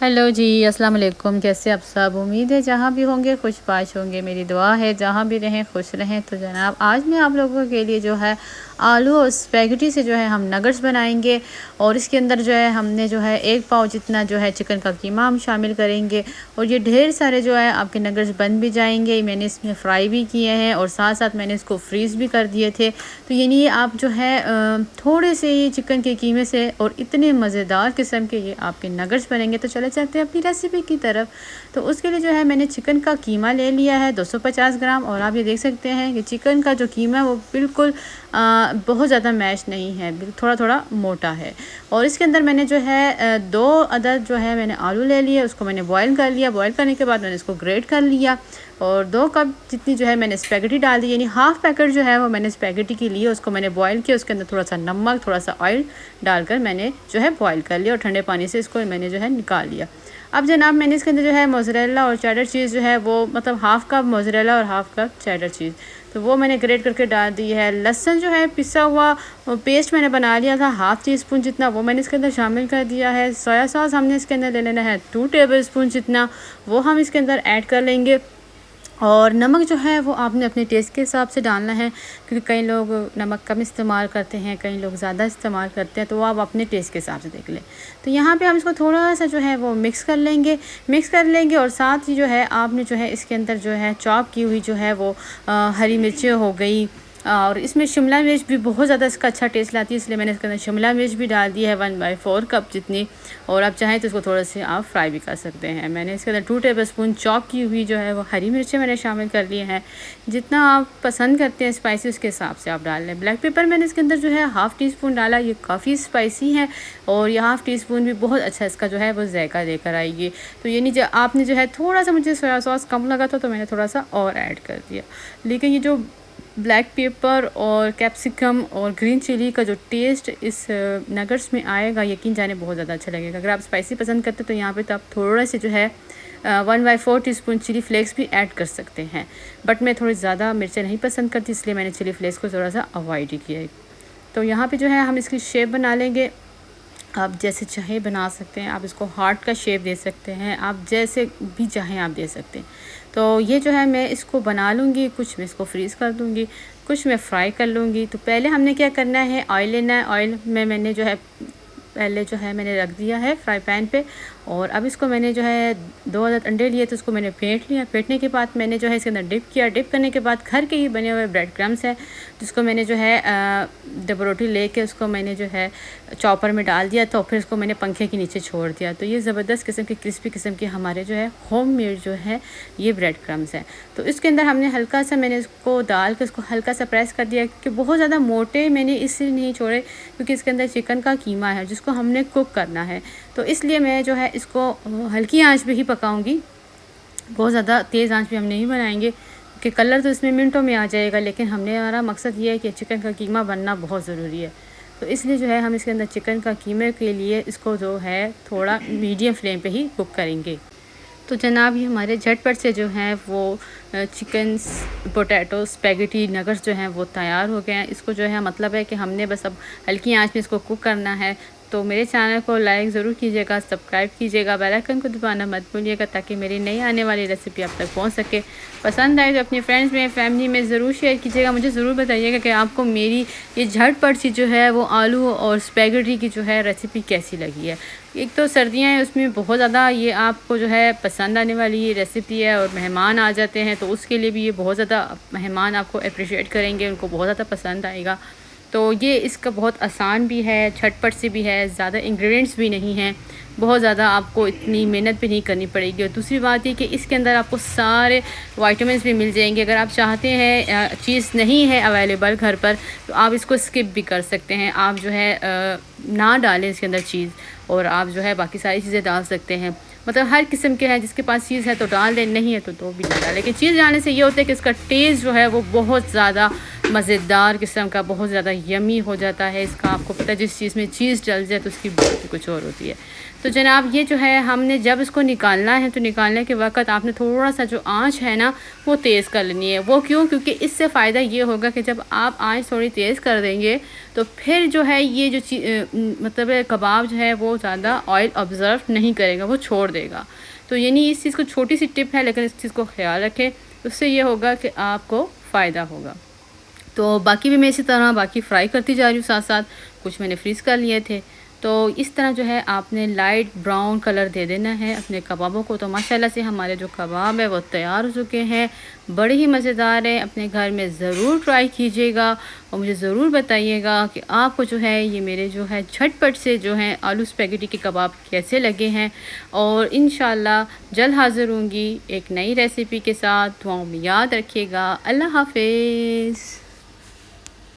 Hello जी, अस्सलाम वालेकुम। कैसे आप सब? उम्मीद है जहाँ भी होंगे खुशबाश होंगे। मेरी दुआ है जहाँ भी रहें खुश रहें। तो जनाब आज मैं आप लोगों के लिए जो है आलू और स्पैगेटी से जो है हम नगेट्स बनाएंगे। और इसके अंदर जो है हमने जो है 1 पाव जितना जो है चिकन का कीमा हम शामिल करेंगे। और ये ढेर सारे जो है आपके नगेट्स बन भी जाएंगे। मैंने इसमें फ्राई भी किए हैं और साथ साथ मैंने इसको फ्रीज़ भी कर दिए थे। तो यानी आप जो है थोड़े से ही चिकन के कीमे से और इतने मज़ेदार किस्म के ये आपके नगेट्स बनेंगे। तो चले चलते हैं अपनी रेसिपी की तरफ। तो उसके लिए जो है मैंने चिकन का कीमा ले लिया है 250 ग्राम। और आप ये देख सकते हैं कि चिकन का जो कीमा है वो बिल्कुल बहुत ज़्यादा मैश नहीं है, थोड़ा थोड़ा मोटा है। और इसके अंदर मैंने जो है 2 अदद जो है मैंने आलू ले लिए, उसको मैंने बॉईल कर लिया। बॉईल करने के बाद मैंने इसको ग्रेट कर लिया। और 2 कप जितनी जो है मैंने स्पैगेटी डाल दी, यानी हाफ़ पैकेट जो है वो मैंने स्पैगेटी की लिए। उसको मैंने बॉईल किया, उसके अंदर थोड़ा सा नमक थोड़ा सा ऑयल डालकर मैंने जो है बॉईल कर लिया और ठंडे पानी से इसको मैंने जो है निकाल लिया। अब जनाब मैंने इसके अंदर जो है मोज़रेला और चेडर चीज़ जो है वो मतलब हाफ़ कप मोज़रेला और हाफ़ कप चेडर चीज़ तो वो मैंने ग्रेट करके डाल दी है। लहसुन जो है पिसा हुआ पेस्ट मैंने बना लिया था हाफ़ टी स्पून जितना, वो मैंने इसके अंदर शामिल कर दिया है। सोया सॉस हमने इसके अंदर ले लेना है 2 टेबल स्पून जितना, वो हम इसके अंदर ऐड कर लेंगे। और नमक जो है वो आपने अपने टेस्ट के हिसाब से डालना है, क्योंकि कई लोग नमक कम इस्तेमाल करते हैं, कई लोग ज़्यादा इस्तेमाल करते हैं, तो वो आप अपने टेस्ट के हिसाब से देख लें। तो यहाँ पे हम इसको थोड़ा सा जो है वो मिक्स कर लेंगे। और साथ ही जो है आपने जो है इसके अंदर जो है चॉप की हुई जो है वो हरी मिर्चें हो गई। और इसमें शिमला मिर्च भी बहुत ज़्यादा इसका अच्छा टेस्ट लाती है, इसलिए मैंने इसके अंदर शिमला मिर्च भी डाल दी है 1/4 कप जितनी। और आप चाहें तो इसको थोड़ा से आप फ्राई भी कर सकते हैं। मैंने इसके अंदर 2 टेबल स्पून चॉप की हुई जो है वो हरी मिर्चें मैंने शामिल कर लिए हैं। जितना आप पसंद करते हैं स्पाइसी उसके हिसाब से आप डाल लें। ब्लैक पेपर मैंने इसके अंदर जो है हाफ़ टी स्पून डाला, ये काफ़ी स्पाइसी है और ये हाफ़ टी स्पून भी बहुत अच्छा इसका जो है वो जायका देकर आएगी। तो ये नहीं आपने जो है थोड़ा सा मुझे सोया सॉस कम लगा था तो मैंने थोड़ा सा और ऐड कर दिया। लेकिन ये जो ब्लैक पेपर और कैप्सिकम और ग्रीन चिली का जो टेस्ट इस नगेट्स में आएगा, यकीन जाने बहुत ज़्यादा अच्छा लगेगा। अगर आप स्पाइसी पसंद करते हैं तो यहाँ पे तो आप थोड़ा से जो है 1/4 टीस्पून चिली फ्लेक्स भी ऐड कर सकते हैं। बट मैं थोड़ी ज़्यादा मिर्चें नहीं पसंद करती, इसलिए मैंने चिली फ्लेक्स को थोड़ा सा अवॉइड ही किया है। तो यहाँ पे जो है हम इसकी शेप बना लेंगे। आप जैसे चाहे बना सकते हैं, आप इसको हार्ट का शेप दे सकते हैं, आप जैसे भी चाहें आप दे सकते हैं। तो ये जो है मैं इसको बना लूँगी, कुछ मैं इसको फ्रीज़ कर दूँगी, कुछ मैं फ्राई कर लूँगी। तो पहले हमने क्या करना है, ऑयल लेना है। ऑयल में मैंने जो है पहले जो है मैंने रख दिया है फ्राई पैन पे। और अब इसको मैंने जो है 2 अदद अंडे लिए तो उसको मैंने फेंट लिया। फेंटने के बाद मैंने जो है इसके अंदर डिप किया। डिप करने के बाद घर के ही बने हुए ब्रेड क्रम्स है, जिसको मैंने जो है डबल रोटी लेके उसको मैंने जो है चॉपर में डाल दिया। तो फिर इसको मैंने पंखे के नीचे छोड़ दिया। तो ये ज़बरदस्त किस्म के क्रिस्पी किस्म के हमारे जो है होममेड जो है ये ब्रेड क्रम्स है। तो इसके अंदर हमने हल्का सा मैंने इसको डाल के उसको हल्का सा प्रेस कर दिया, कि बहुत ज़्यादा मोटे मैंने इसलिए नहीं छोड़े क्योंकि इसके अंदर चिकन का कीमा है जिसको हमने कुक करना है। तो इसलिए मैं जो है इसको हल्की आंच पे ही पकाऊंगी, बहुत ज़्यादा तेज़ आंच पे हम नहीं बनाएंगे क्योंकि कलर तो इसमें मिनटों में आ जाएगा। लेकिन हमारा मकसद ये है कि चिकन का कीमा बनना बहुत ज़रूरी है। तो इसलिए जो है हम इसके अंदर चिकन का कीमे के लिए इसको जो है थोड़ा मीडियम फ्लेम पे ही कुक करेंगे। तो जनाब ये हमारे झटपट से जो हैं वो चिकन पोटैटो स्पैगेटी नगेट्स जो हैं वो तैयार हो गए हैं। इसको जो है मतलब है कि हमने बस अब हल्की आंच में इसको कुक करना है। तो मेरे चैनल को लाइक ज़रूर कीजिएगा, सब्सक्राइब कीजिएगा, बेल आइकन को दबाना मत भूलिएगा ताकि मेरी नई आने वाली रेसिपी आप तक पहुंच सके। पसंद आए तो अपने फ्रेंड्स में फैमिली में ज़रूर शेयर कीजिएगा। मुझे ज़रूर बताइएगा कि आपको मेरी ये झटपट सी जो है वो आलू और स्पैगेटी की जो है रेसिपी कैसी लगी है। एक तो सर्दियाँ हैं, उसमें बहुत ज़्यादा ये आपको जो है पसंद आने वाली ये रेसिपी है। और मेहमान आ जाते हैं तो उसके लिए भी ये बहुत ज़्यादा मेहमान आपको अप्रिशिएट करेंगे, उनको बहुत ज़्यादा पसंद आएगा। तो ये इसका बहुत आसान भी है, झटपट से भी है, ज़्यादा इंग्रेडिएंट्स भी नहीं हैं, बहुत ज़्यादा आपको इतनी मेहनत भी नहीं करनी पड़ेगी। और दूसरी बात ये कि इसके अंदर आपको सारे विटामिन्स भी मिल जाएंगे। अगर आप चाहते हैं चीज़ नहीं है अवेलेबल घर पर तो आप इसको स्किप भी कर सकते हैं। आप जो है ना डालें इसके अंदर चीज़ और आप जो है बाकी सारी चीज़ें डाल सकते हैं। मतलब हर किस्म के हैं, जिसके पास चीज़ है तो डाल दें, नहीं है तो भी ना डालें। लेकिन चीज़ डालने से ये होता है कि इसका टेस्ट जो है वो बहुत ज़्यादा मज़ेदार किस्म का, बहुत ज़्यादा यमी हो जाता है इसका। आपको पता है जिस चीज़ में चीज़ डल जाए तो उसकी बात ही कुछ और होती है। तो जनाब ये जो है हमने जब इसको निकालना है तो निकालने के वक़्त आपने थोड़ा सा जो आँच है ना वो तेज़ कर लेनी है। वो क्यों? क्योंकि इससे फ़ायदा ये होगा कि जब आप आँच थोड़ी तेज़ कर देंगे तो फिर जो है ये जो मतलब कबाब जो है वो ज़्यादा ऑयल ऑब्ज़र्व नहीं करेगा, वो छोड़ देगा। तो यानी इस चीज़ को, छोटी सी टिप है लेकिन इस चीज़ को ख़्याल रखें, उससे ये होगा कि आपको फ़ायदा होगा। तो बाकी भी मैं इसी तरह बाकी फ्राई करती जा रही हूँ साथ साथ, कुछ मैंने फ्रीज़ कर लिए थे। तो इस तरह जो है आपने लाइट ब्राउन कलर दे देना है अपने कबाबों को। तो माशाल्लाह से हमारे जो कबाब है वो तैयार हो चुके हैं, बड़े ही मज़ेदार हैं। अपने घर में ज़रूर ट्राई कीजिएगा और मुझे ज़रूर बताइएगा कि आपको जो है ये मेरे जो है झटपट से जो है आलू स्पैगेटी के कबाब कैसे लगे हैं। और इंशाल्लाह जल्द हाज़िर होंगी एक नई रेसिपी के साथ। दुआओं में याद रखिएगा। अल्लाह हाफ़िज़।